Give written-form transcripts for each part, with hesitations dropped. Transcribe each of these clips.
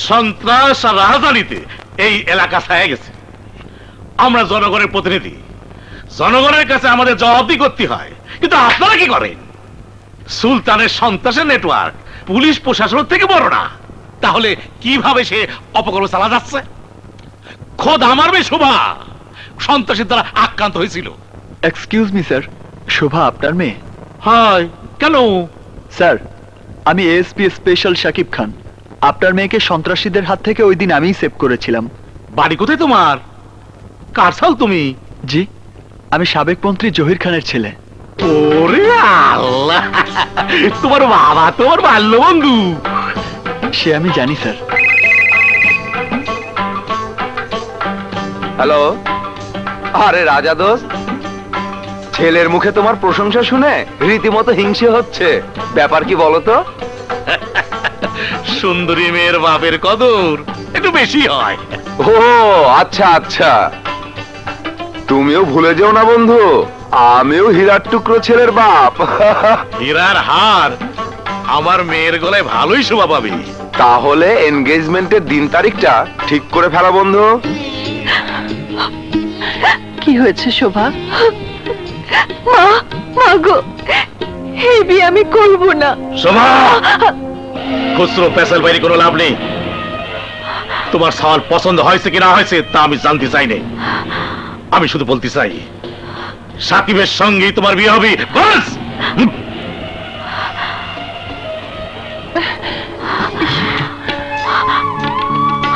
সন্ত্রাস আর রাজধানীতে এই এলাকা ছায়া গেছে। আমরা জনগণের প্রতিনিধি, জনগণের কাছে আমাদের জবাবদিহি করতে হয়, কিন্তু আপনারা কি করেন? সুলতানের সন্ত্রাসের নেটওয়ার্ক পুলিশ প্রশাসনের থেকে বড় না, তাহলে কিভাবে সে অপকর্ম চালা যাচ্ছে? খোদ আমার মেয়ে শোভা সন্ত্রাসের দ্বারা আক্রান্ত হয়েছিল। এক্সকিউজ মি স্যার, শোভা আপনার মেয়ে? হয় কেন? স্যার, আমি এএসপি স্পেশাল শাকিব খান। আপনার মেয়েকে সন্ত্রাসীদের হাত থেকে ওই দিন আমিই সেভ করেছিলাম। বাড়ি কোথায় তোমার? কার সাল তুমি? জি, আমি সাবেক মন্ত্রী জহির খানের ছেলে। ওরে আল্লাহ, তোমার বাবা তোমার বাল্য বন্ধু। সে আমি জানি স্যার। হ্যালো, আরে রাজা দোস্ত, ছেলের মুখে তোমার প্রশংসা শুনে রীতিমতো হিংসে হচ্ছে। ব্যাপার কি বলো তো? সুন্দরী মেয়ের বাপের কদর একটু বেশি হয়। ও আচ্ছা আচ্ছা, তুমিও ভুলে যেও না বন্ধু, আমিও হীরার টুকরো ছেলের বাপ। হীরার হার আমার মেয়ের গলায় ভালোই শোভা পাবে। তাহলে এনগেজমেন্টের দিন তারিখটা ঠিক করে ফেলা বন্ধু। কি হয়েছে শোভা? মা, মা গো, এই বিয়ে আমি করব না। শোভা, খুচরো পেশাল বাইরে কোনো লাভ নেই। তোমার সওয়াল পছন্দ হয়েছে কি না হয়েছে তা আমি জানতে চাই না। আমি শুধু বলতে চাই, সাকিবের সঙ্গেই তোমার বিয়ে হবে, বাস।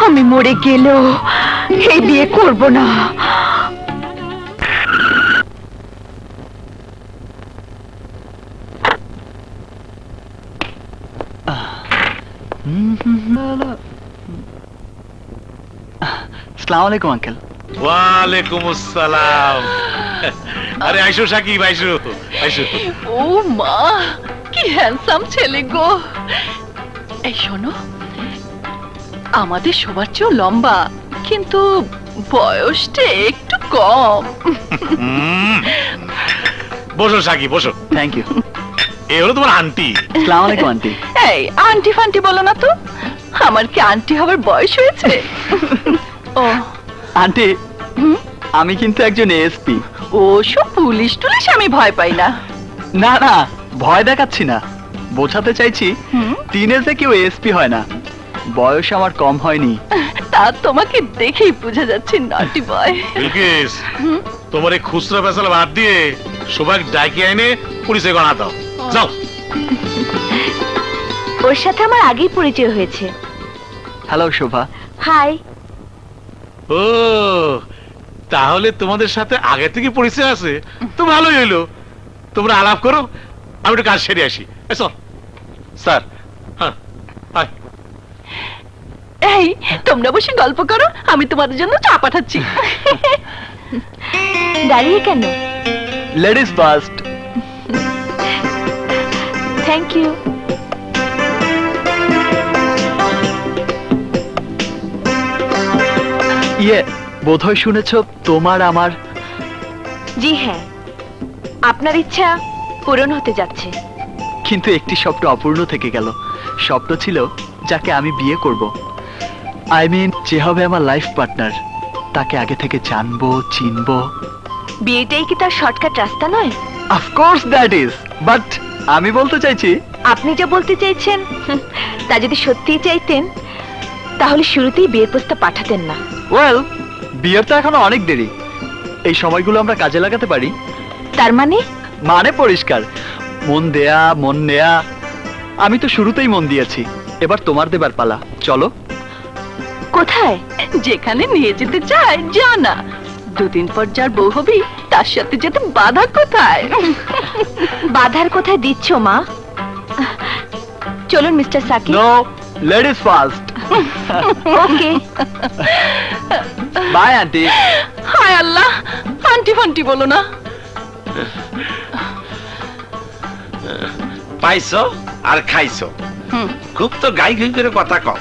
আমি মরে গেলেও এই বিয়ে করব না। আসসালামু আলাইকুম আঙ্কেল। ওয়ালাইকুম আসসালাম। আরে আইসো সাকিব, আইসো আইসো। ও মা, কি হ্যান্ডসাম ছেলে গো। এই শোনো, আমাদের সবার চেয়েও লম্বা, কিন্তু বয়সটা একটু কম। বসো সাকিব, বসো। Thank you. এ হলো তোমার আন্টি। আসসালামু আলাইকুম আন্টি। এই আন্টি ফান্টি বলো না তো, আমার কি আন্টি হবার বয়স হয়েছে? ও আন্টি, আমি কিন্তু একজন এএসপি। ও সব পুলিশ টুলিশ আমি ভয় পাই না। না না, ভয় দেখাচ্ছি না, বোঝাতে চাইছি টিনেজে কেউ এএসপি হয় না। বয়স আমার কম হয়নি। তা তোমাকে দেখেই বোঝা যাচ্ছে নটি বয়। বিলকিস, তোমার এই খুচরা পেশাল বাদ দিয়ে সবাই ডাকি এনে পুলিশে গণা দাও, যাও। ওর সাথে আমার আগেই পরিচয় হয়েছে। হ্যালো শোভা। হাই। ও, তাহলে তোমাদের সাথে আগে থেকে পরিচয় আছে, তো ভালোই হইলো। তোমরা আলাপ করো, আমি একটু কাজ সেরে আসি। এসো স্যার। হ্যাঁ, আয়। এই তোমরা বসে গল্প করো, আমি তোমাদের জন্য চা পাঠাচ্ছি। দাঁড়িয়ে কেন? Ladies first. Thank you. ইয়ে, বোধহয় শুনেছ তোমার আমার। জি হ্যাঁ, আপনার ইচ্ছা পূরণ হতে যাচ্ছে। কিন্তু একটি স্বপ্ন অপূর্ণ থেকে গেল। স্বপ্ন ছিল যাকে আমি বিয়ে করব। আই মিন, যে হবে আমার লাইফ পার্টনার, তাকে আগে থেকে জানবো, চিনবো। বিয়েটাই কি তার শর্টকাট রাস্তা নয়? অফকোর্স দ্যাট ইজ, বাট আমি বলতে চাইছি। আপনি যা বলতে চাইছেন তা যদি সত্যিই চাইতেন, তাহলে শুরুতেই বিয়ের প্রস্তাব পাঠাতেন না। ওয়েল, বিয়ের তো এখনো অনেক দেরি। এই সময়গুলো আমরা কাজে লাগাতে পারি। তার মানে? মানে পরিষ্কার, মন দেয়া, মন নেয়া। আমি তো শুরুতেই মন দিয়েছি, এবার তোমার দেবার পালা। চলো। কোথায়? যেখানে নিয়ে যেতে চায় জানা। দুদিন পর যার বউ হবি তার সাথে যেতে বাধা কোথায়? বাধার কোথায় দিচ্ছ মা? চলুন mister Shakib. No, ladies first. Okay. Bye aunty. হায় আল্লাহ, আন্টি ফান্টি বলো না। পাইছো আর খাইছো, খুব তো গাই গাই করে কথা কও।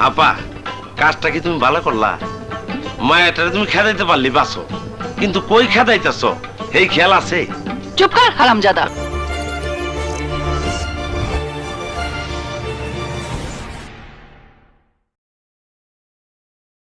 আপা, কাজটা কি তুমি ভালো করলা? মায়াটারে তুমি খেদাইতে পারলি বাসো, কিন্তু কই খেদাইতেছ এই খেয়াল আছে? চুপ কর হারামজাদা।